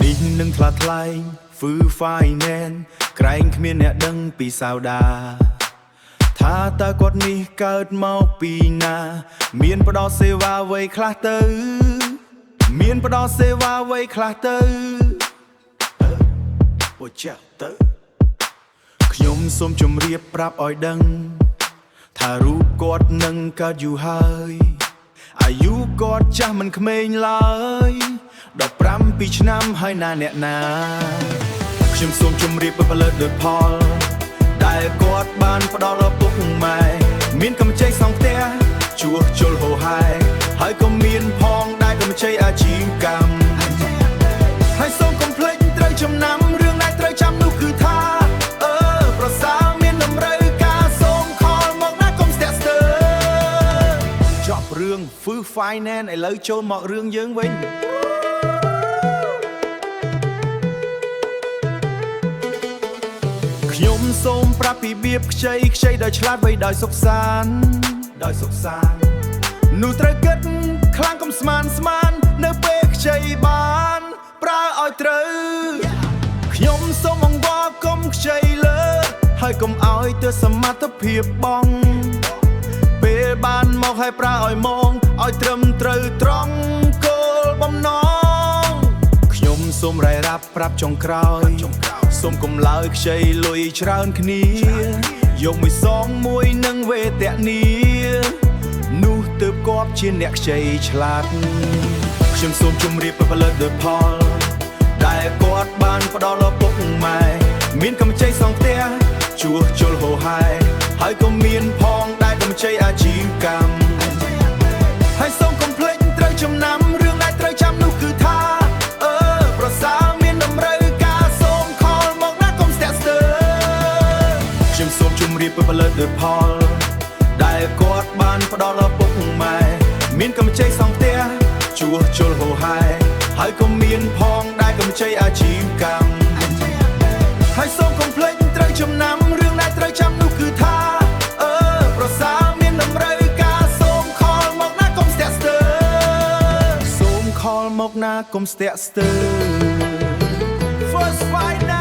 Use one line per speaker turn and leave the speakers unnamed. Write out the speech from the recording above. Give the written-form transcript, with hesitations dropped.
នេះនឹងថ្លាថ្លែងហ្វឺហ្វាយណែនក្រែងគ្មានអ្នកដឹងពីសាវតាថាតើគាត់នេះកើតមកពីណាមានផ្ដល់សេវាអ្វីខ្លះទៅមានផ្ដល់សេវាអ្វីខ្លះទៅអូចាស់ទៅខ្ញុំសូមជម្រាបប្រាប់ឲ្យដឹងថារូបគាត់នឹងកើតយូរហើយអាយុគាត់ចាស់មិនក្មេងឡើយ15 2ឆ្នាំហើយណាអ្នកណាខ្ញុំសូមជម្រាបពីផលិតផលដែលគាត់បានផ្ដល់ដល់ពុកម៉ែមានកម្ចីសង់ផ្ទះជួសជុលហូរហែហើយក៏មានផងដែលកម្ចីអាជីវកម្មហើយសូមកុំភ្លេចត្រូវចំណាំរឿងដែលត្រូវចាំនោះគឺថាប្រសើរមានតម្រូវការសូមខលមកណាកុំស្ទាក់ស្ទើរចប់រឿងហ្វឺ Finance ឥឡូវចូលមករឿងយើងវិញខ្ញុំសូមប្រាប់ពីរបៀបខ្ចីដោយឆ្លាតវៃដោយសុខសាន្តនោះត្រូវគិតខ្លាំងកុំស្មាននៅពេលខ្ចីបានប្រើឲ្យត្រូវខ្ញុំសូមអង្វរកុំខ្ចីលើហើយកុំឲ្យទៅសមត្ថភាពបងពេលបានមកឲ្យប្រើឲ្យមកឲ្យត្រឹមត្រូវត្រង់គោលបំណងខ្ញុំសូមរាយរាប់ប្រាប់ចុងក្រោយសូមកុំឡើយខ្ចីលុយច្រើនគ្នាយកមួយសងមួយនឹងវេទនានោះទើបគាត់ជាអ្នកខ្ចីឆ្លាតខ្ញុំសូមជម្រាបពីផលិតផលដែលគាត់បានផ្ដល់ដល់ពុកម៉ែមានកម្ចីសង់ផ្ទះជួសជុលហូរហែហើយក៏មានផងដែលកម្ចីអាជីវកម្មហើយសូមកុំភ្លេចត្រូវចំណាំរឿងដែលត្រូវចាំនោះគឺថាប្រសើរមានតម្រូវការសូមខលមកណាកុំស្ទាក់ស្ទើរខ្ញុំសូមជម្រាបពីផលិតផលដែលគាត់បានផ្ដល់ដល់ពុកម៉ែមានកម្ចីសង់ផ្ទះជួសជុលហូរហែហើយក៏មានផងដែលកម្ចីអាជីវកម្មហើយសូមកុំភ្លេចត្រូវចំណាំរឿងដែលត្រូវចាំនោះគឺថាប្រសើរមានតម្រូវការសូមខលមកណាកុំស្ទាក់ស្ទើរសូមខលមកណាកុំស្ទាក់ស្ទើរ First Finance